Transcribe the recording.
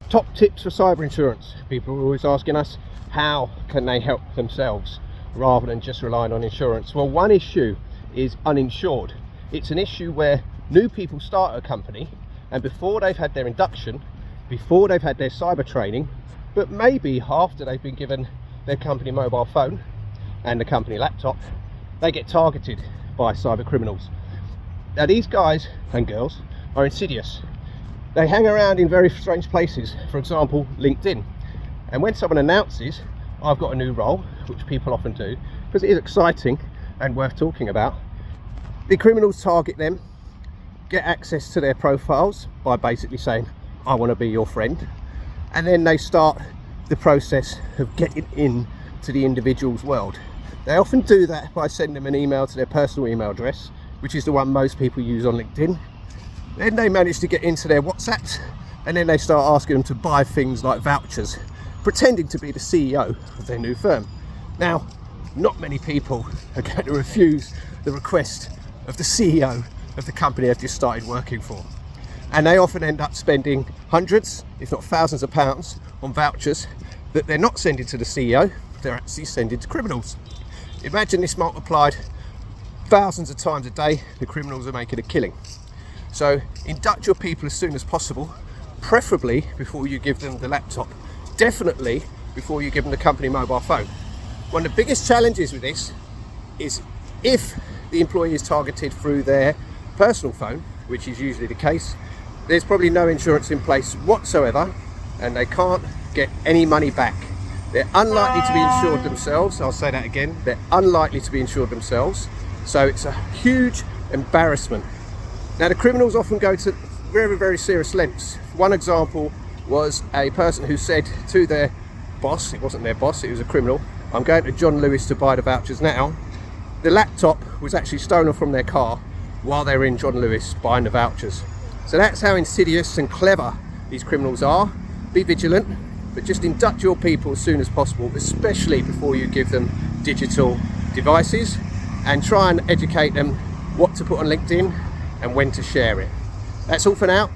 Top tips for cyber insurance. People are always asking us, how can they help themselves rather than just relying on insurance? Well, one issue is uninsured. It's an issue where new people start a company, and before they've had their induction, before they've had their cyber training, but maybe after they've been given their company mobile phone and the company laptop, they get targeted by cyber criminals. Now, these guys and girls are insidious. They hang around in very strange places, for example LinkedIn, and when someone announces I've got a new role, which people often do because it is exciting and worth talking about, the criminals target them, get access to their profiles by basically saying I want to be your friend, and then they start the process of getting in to the individual's world. They often do that by sending them an email to their personal email address, which is the one most people use on LinkedIn. Then they manage to get into their WhatsApps, and then they start asking them to buy things like vouchers, pretending to be the CEO of their new firm. Now, not many people are going to refuse the request of the CEO of the company they've just started working for. And they often end up spending hundreds, if not thousands of pounds on vouchers that they're not sending to the CEO, they're actually sending to criminals. Imagine this multiplied thousands of times a day. The criminals are making a killing. So induct your people as soon as possible, preferably before you give them the laptop, definitely before you give them the company mobile phone. One of the biggest challenges with this is if the employee is targeted through their personal phone, which is usually the case, there's probably no insurance in place whatsoever and they can't get any money back. They're unlikely to be insured themselves. I'll say that again, they're unlikely to be insured themselves. So it's a huge embarrassment. Now, the criminals often go to very, very serious lengths. One example was a person who said to their boss, it wasn't their boss, it was a criminal, I'm going to John Lewis to buy the vouchers now. The laptop was actually stolen from their car while they were in John Lewis buying the vouchers. So that's how insidious and clever these criminals are. Be vigilant, but just induct your people as soon as possible, especially before you give them digital devices, and try and educate them what to put on LinkedIn and when to share it. That's all for now.